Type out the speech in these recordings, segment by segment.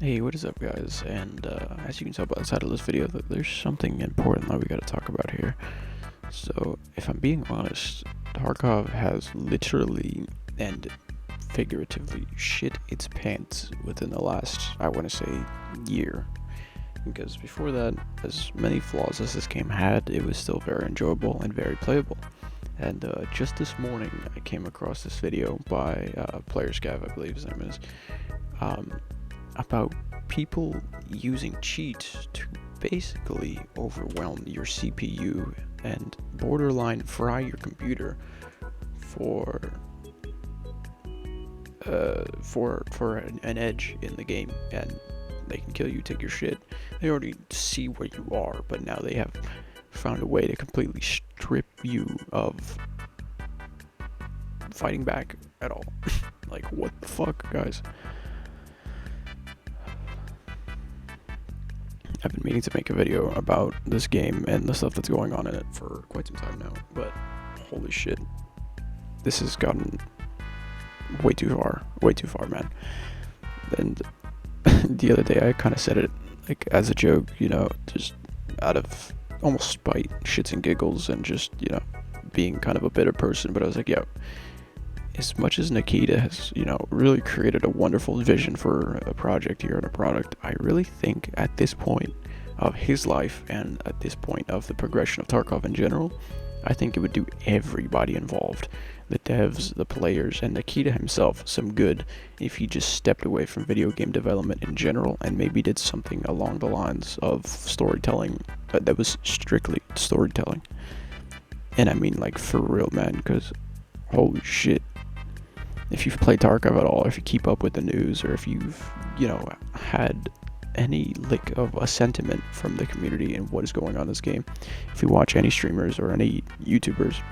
Hey, what is up, guys? And as you can tell by the title of this video, there's something important that we gotta talk about here. So, if I'm being honest, Tarkov has literally and figuratively shit its pants within the last, I want to say, year. Because before that, as many flaws as this game had, it was still very enjoyable and very playable. And just this morning, I came across this video by Player Scav, I believe his name is. About people using cheats to basically overwhelm your CPU and borderline fry your computer for an edge in the game, and they can kill you, take your shit. They already see where you are, but now they have found a way to completely strip you of fighting back at all. Like, what the fuck, guys? I've been meaning to make a video about this game and the stuff that's going on in it for quite some time now, but holy shit, this has gotten way too far, man. And the other day I kind of said it like as a joke, just out of almost spite, shits and giggles, and just, being kind of a bitter person, but I was like, yo, as much as Nikita has, really created a wonderful vision for a project here and a product, I really think at this point of his life and at this point of the progression of Tarkov in general, I think it would do everybody involved, the devs, the players, and Nikita himself, some good if he just stepped away from video game development in general and maybe did something along the lines of storytelling that was strictly storytelling. And I mean, like, for real, man, because holy shit. If you've played Tarkov at all, if you keep up with the news, or if you've, had any lick of a sentiment from the community and what is going on in this game, if you watch any streamers or any YouTubers,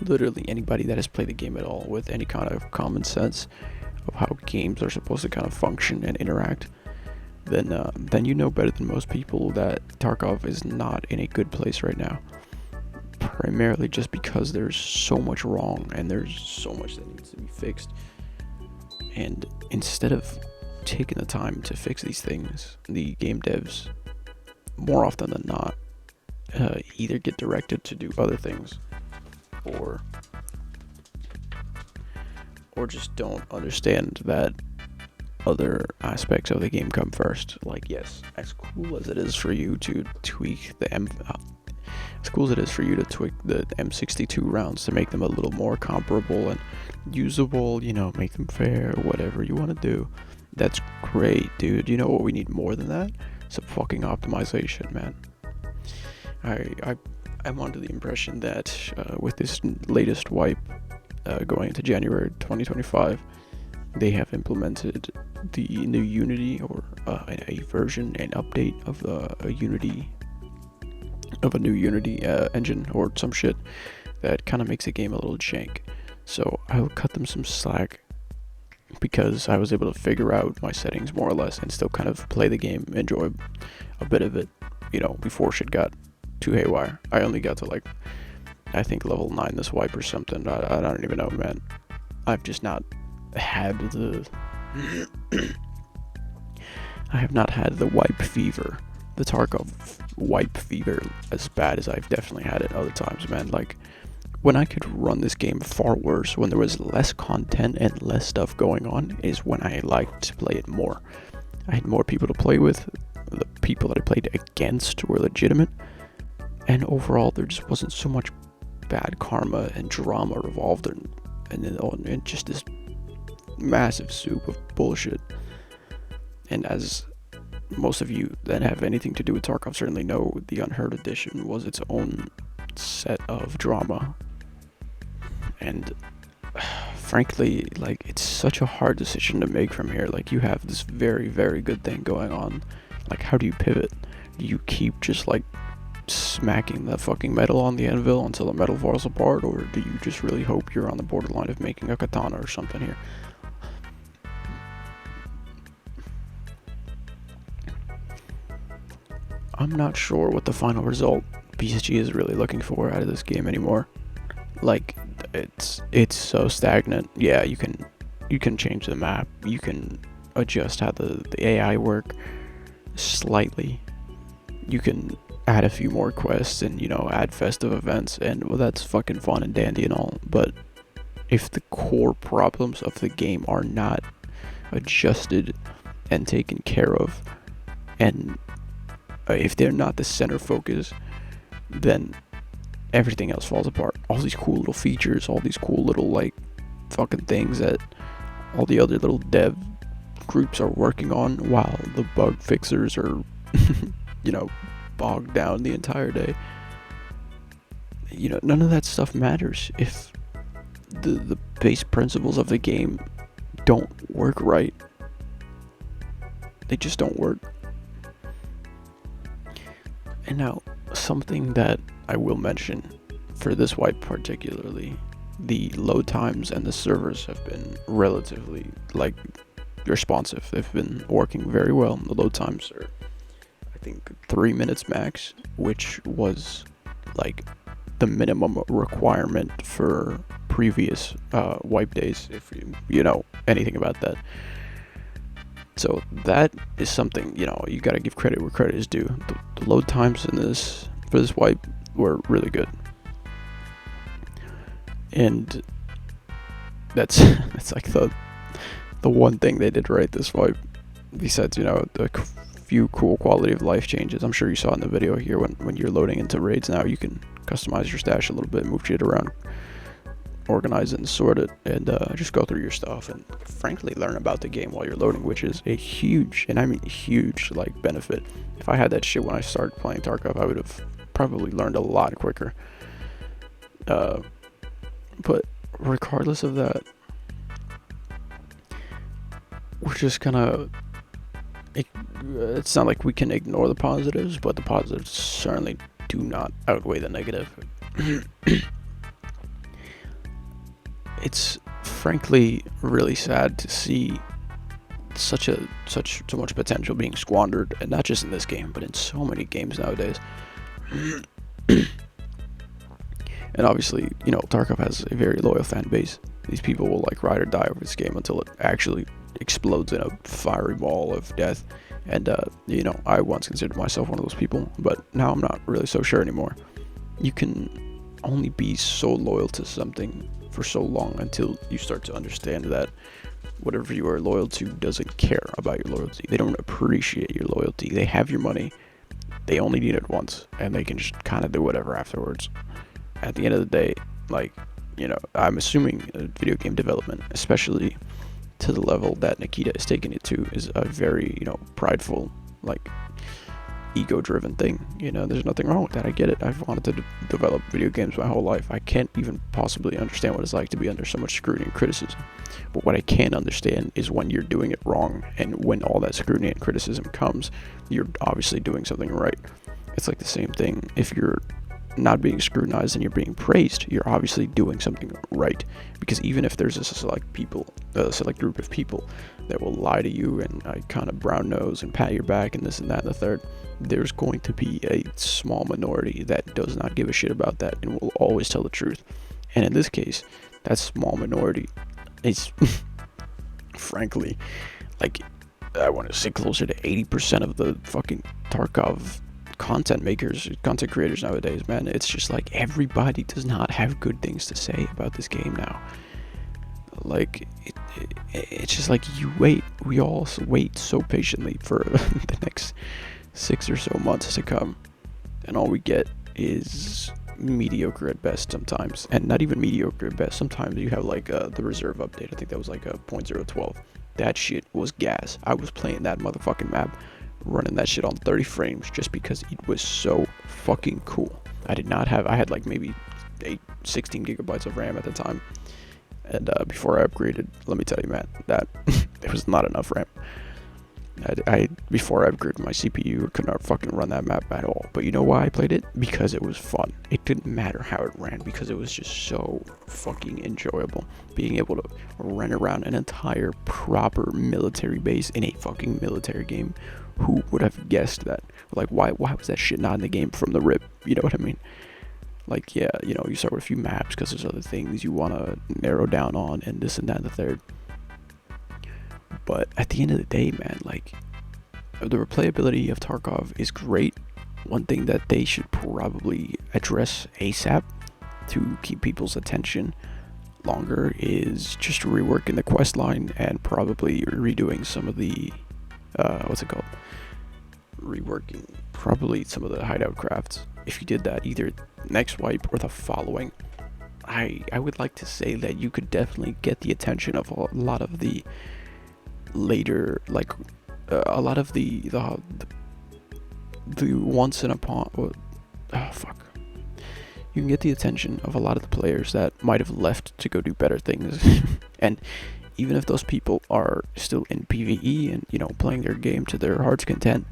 literally anybody that has played the game at all with any kind of common sense of how games are supposed to kind of function and interact, then you know better than most people that Tarkov is not in a good place right now. Primarily just because there's so much wrong and there's so much that needs to be fixed, and instead of taking the time to fix these things, the game devs more often than not either get directed to do other things or just don't understand that other aspects of the game come first. Like, yes, as cool as it is for you to tweak the as cool as it is for you to tweak the M62 rounds to make them a little more comparable and usable, make them fair, whatever you want to do, that's great, dude. You know what we need more than that? Some fucking optimization, man. I'm under the impression that with this latest wipe going into January 2025, they have implemented the new Unity, or a version, an update of a new Unity engine or some shit that kind of makes the game a little jank. So I'll cut them some slack because I was able to figure out my settings more or less and still kind of play the game, enjoy a bit of it, before shit got too haywire. I only got to, like, I think level 9 this wipe or something. I don't even know, man. I've just not had the I have not had the wipe fever, the Tarkov wipe fever, as bad as I've definitely had it other times, man. Like, when I could run this game far worse, when there was less content and less stuff going on, is when I liked to play it more. I had more people to play with, the people that I played against were legitimate, and overall there just wasn't so much bad karma and drama revolved in just this massive soup of bullshit. And as most of you that have anything to do with Tarkov certainly know, the Unheard Edition was its own set of drama. And frankly, like, it's such a hard decision to make from here. Like, you have this very, very good thing going on. Like, how do you pivot? Do you keep just, like, smacking the fucking metal on the anvil until the metal falls apart, or do you just really hope you're on the borderline of making a katana or something here? I'm not sure what the final result PSG is really looking for out of this game anymore. Like, it's so stagnant. Yeah, you can change the map, you can adjust how the AI work slightly. You can add a few more quests and, you know, add festive events, and well, that's fucking fun and dandy and all, but if the core problems of the game are not adjusted and taken care of, and if they're not the center focus, then everything else falls apart. All these cool little features, all these cool little, like, fucking things that all the other little dev groups are working on, while the bug fixers are, you know, bogged down the entire day. You know, none of that stuff matters if the base principles of the game don't work right. They just don't work. And now, something that I will mention for this wipe particularly, the load times and the servers have been relatively, like, responsive. They've been working very well. The load times are, I think, 3 minutes max, which was like the minimum requirement for previous wipe days, if you know anything about that. So that is something, you know, you gotta give credit where credit is due. The load times in this, for this wipe, were really good. And that's like the one thing they did right this wipe, besides, you know, the few cool quality of life changes. I'm sure you saw in the video here, when you're loading into raids now, you can customize your stash a little bit, move shit around, organize it and sort it, and just go through your stuff and frankly learn about the game while you're loading, which is a huge, and I mean huge, like, benefit. If I had that shit when I started playing Tarkov, I would have probably learned a lot quicker. But regardless of that, we're just gonna, it's not like we can ignore the positives, but the positives certainly do not outweigh the negative. It's frankly really sad to see so much potential being squandered, and not just in this game, but in so many games nowadays. And obviously, you know, Tarkov has a very loyal fan base. These people will, like, ride or die over this game until it actually explodes in a fiery ball of death. And you know, I once considered myself one of those people, but now I'm not really so sure anymore. You can only be so loyal to something for so long until you start to understand that whatever you are loyal to doesn't care about your loyalty. They don't appreciate your loyalty. They have your money. They only need it once, and they can just kind of do whatever afterwards. At the end of the day, like, you know, I'm assuming video game development, especially to the level that Nikita is taking it to, is a very, you know, prideful, like, ego-driven thing. You know, there's nothing wrong with that. I get it. I've wanted to develop video games my whole life. I can't even possibly understand what it's like to be under so much scrutiny and criticism. But what I can understand is when you're doing it wrong, and when all that scrutiny and criticism comes, you're obviously doing something right. It's like the same thing. If you're not being scrutinized and you're being praised, you're obviously doing something right. Because even if there's a select group of people that will lie to you and kind of brown nose and pat your back and this and that and the third, there's going to be a small minority that does not give a shit about that and will always tell the truth. And in this case, that small minority is frankly, like, I want to say closer to 80% of the fucking Tarkov content creators nowadays, man. It's just like everybody does not have good things to say about this game now. Like, it's just like we all wait so patiently for the next 6 or so months to come, and all we get is mediocre at best sometimes, and not even mediocre at best. Sometimes you have, like, the reserve update. I think that was like a 0.012. That shit was gas. I was playing that motherfucking map, running that shit on 30 frames just because it was so fucking cool. I had like maybe 16 gigabytes of RAM at the time, and before I upgraded, let me tell you, man, that it was not enough RAM. Before I upgraded my CPU, I could not fucking run that map at all. But you know why I played it? Because it was fun. It didn't matter how it ran, because it was just so fucking enjoyable. Being able to run around an entire proper military base in a fucking military game. Who would have guessed that? Like, why was that shit not in the game from the rip? You know what I mean? Like, yeah, you know, you start with a few maps because there's other things you want to narrow down on, and this and that and the third. But at the end of the day, man, like, the replayability of Tarkov is great. One thing that they should probably address ASAP to keep people's attention longer is just reworking the quest line and probably redoing some of the reworking probably some of the hideout crafts. If you did that either next wipe or the following, I would like to say that you could definitely get the attention of a lot of the later, like a lot of the once in a fuck. You can get the attention of a lot of the players that might have left to go do better things. And even if those people are still in PvE and, you know, playing their game to their heart's content,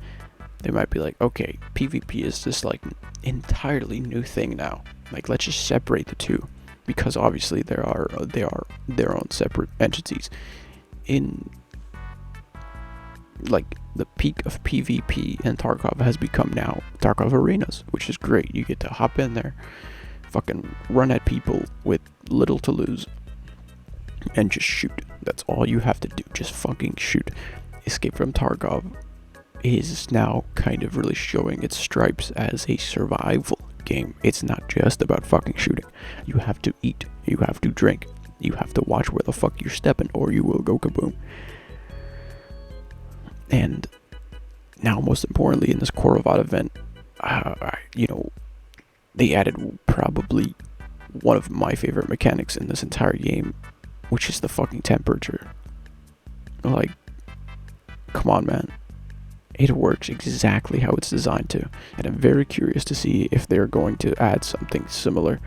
they might be like, okay, PvP is this like entirely new thing now. Like, let's just separate the two, because obviously they are their own separate entities. In like the peak of PvP and Tarkov has become now Tarkov arenas, which is great. You get to hop in there, fucking run at people with little to lose, and just shoot. That's all you have to do, just fucking shoot. Escape from Tarkov is now kind of really showing its stripes as a survival game. It's not just about fucking shooting. You have to eat, you have to drink, you have to watch where the fuck you're stepping, or you will go kaboom. And now, most importantly, in this Korovat event, you know, they added probably one of my favorite mechanics in this entire game, which is the fucking temperature. Like, come on, man. It works exactly how it's designed to, and I'm very curious to see if they're going to add something similar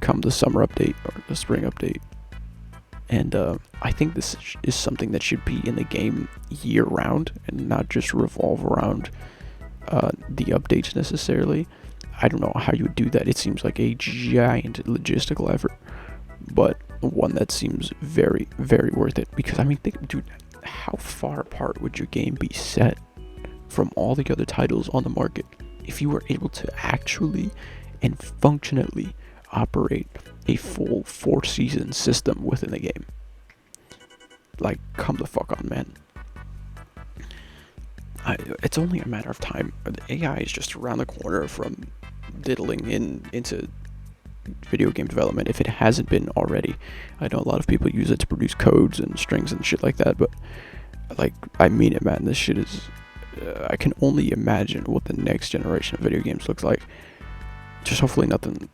come the summer update or the spring update. And I think this is something that should be in the game year-round and not just revolve around the updates necessarily. I don't know how you would do that. It seems like a giant logistical effort, but one that seems very, very worth it. Because, I mean, dude, how far apart would your game be set from all the other titles on the market if you were able to actually and functionally operate a full 4-season system within the game? Like, come the fuck on, man. It's only a matter of time. The AI is just around the corner from diddling into video game development, if it hasn't been already. I know a lot of people use it to produce codes and strings and shit like that, but, like, I mean it, man. This shit is... I can only imagine what the next generation of video games looks like. Just hopefully nothing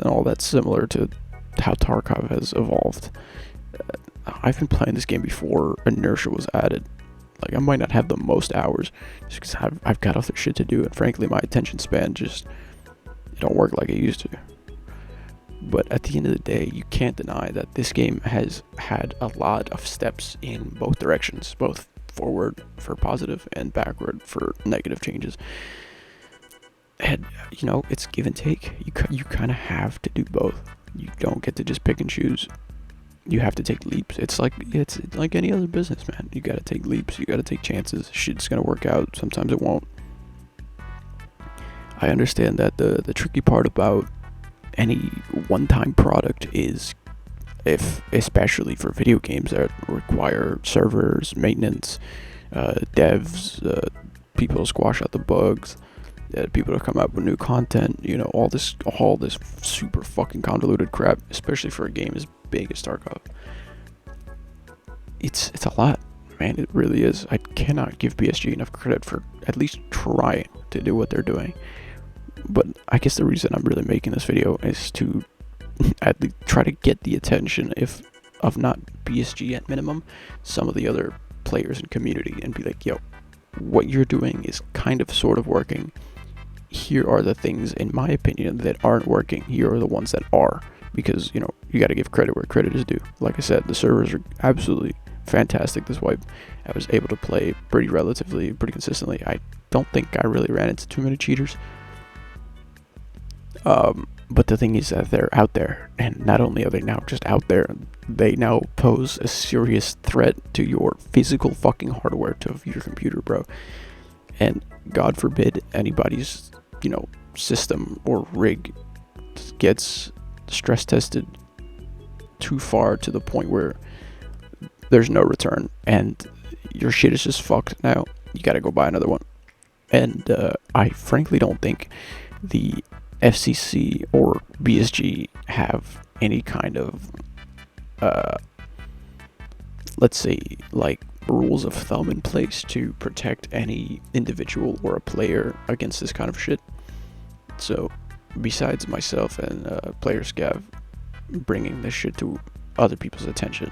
all that similar to how Tarkov has evolved. I've been playing this game before inertia was added. Like, I might not have the most hours just because I've got other shit to do, and frankly my attention span just, it don't work like it used to. But at the end of the day, you can't deny that this game has had a lot of steps in both directions, both forward for positive and backward for negative changes. And, you know, it's give and take. You kind of have to do both. You don't get to just pick and choose. You have to take leaps. It's like any other business, man. You gotta take leaps. You gotta take chances. Shit's gonna work out. Sometimes it won't. I understand that the tricky part about any one-time product is, especially for video games that require servers, maintenance, devs, people to squash out the bugs, people to come up with new content, you know, all this super fucking convoluted crap, especially for a game as big as Tarkov. It's a lot, man. It really is. I cannot give BSG enough credit for at least trying to do what they're doing. But I guess the reason I'm really making this video is to at least try to get the attention, if of not BSG at minimum, some of the other players and community, and be like, yo, what you're doing is kind of sort of working. Here are the things, in my opinion, that aren't working. Here are the ones that are. Because, you know, you got to give credit where credit is due. Like I said, the servers are absolutely fantastic this wipe. I was able to play pretty consistently. I don't think I really ran into too many cheaters. But the thing is that they're out there, and not only are they now just out there, they now pose a serious threat to your physical fucking hardware, to your computer, bro. And God forbid anybody's, you know, system or rig gets stress tested too far to the point where there's no return, and your shit is just fucked now. You gotta go buy another one. And I frankly don't think the FCC or BSG have any kind of, let's say, like, rules of thumb in place to protect any individual or a player against this kind of shit. So, besides myself and Player Scav bringing this shit to other people's attention,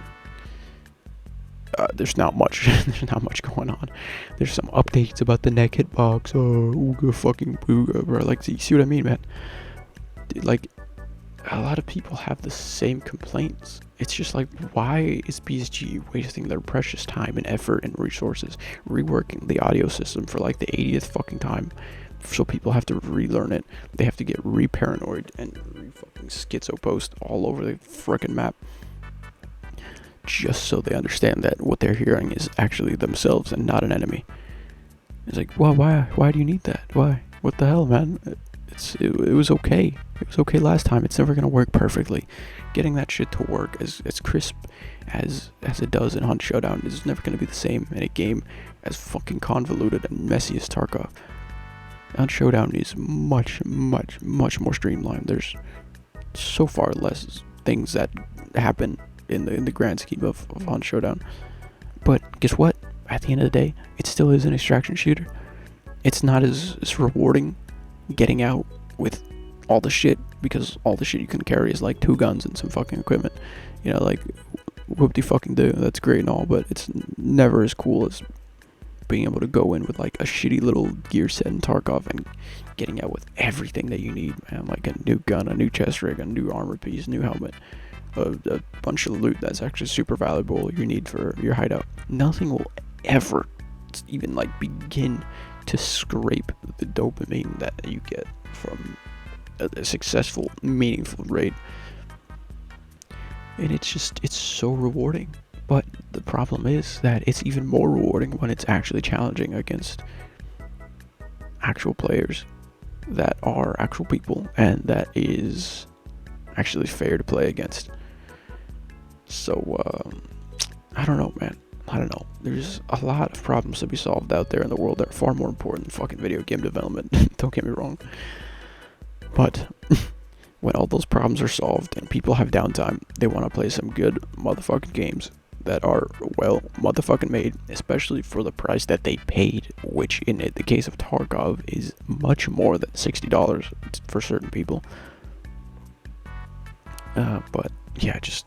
there's not much. There's not much going on. There's some updates about the neck hitbox. Oh, ooga fucking booga, bro. Like, you see what I mean, man? Dude, like, a lot of people have the same complaints. It's just like, why is BSG wasting their precious time and effort and resources reworking the audio system for like the 80th fucking time? So people have to relearn it. They have to get re-paranoid and re-fucking schizo post all over the frickin' map, just so they understand that what they're hearing is actually themselves and not an enemy. It's like, well, why do you need that? Why? What the hell, man? It was okay. It was okay last time. It's never gonna work perfectly. Getting that shit to work as crisp as it does in Hunt Showdown is never gonna be the same in a game as fucking convoluted and messy as Tarkov. Hunt Showdown is much more streamlined. There's so far less things that happen in the grand scheme of Hunt Showdown. But guess what? At the end of the day, it still is an extraction shooter. It's not as rewarding getting out with all the shit, because all the shit you can carry is like 2 guns and some fucking equipment. You know, like, whoop-de-fucking-do, that's great and all, but it's never as cool as being able to go in with like a shitty little gear set in Tarkov and getting out with everything that you need, man. Like a new gun, a new chest rig, a new armor piece, new helmet, a bunch of loot that's actually super valuable you need for your hideout. Nothing will ever even like begin to scrape the dopamine that you get from a successful, meaningful raid. And it's so rewarding. But the problem is that it's even more rewarding when it's actually challenging against actual players that are actual people and that is actually fair to play against. So, I don't know, man. I don't know. There's a lot of problems to be solved out there in the world that are far more important than fucking video game development. Don't get me wrong. But when all those problems are solved and people have downtime, they want to play some good motherfucking games that are well motherfucking made, especially for the price that they paid, which in the case of Tarkov is much more than $60 for certain people. But yeah, just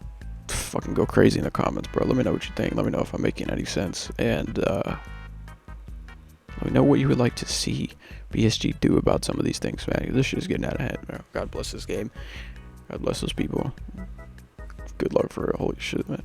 fucking go crazy in the comments, bro. Let me know what you think. Let me know if I'm making any sense, and let me know what you would like to see BSG do about some of these things, man. This shit is getting out of hand, man. God bless this game. God bless those people. Good luck for it. Holy shit, man.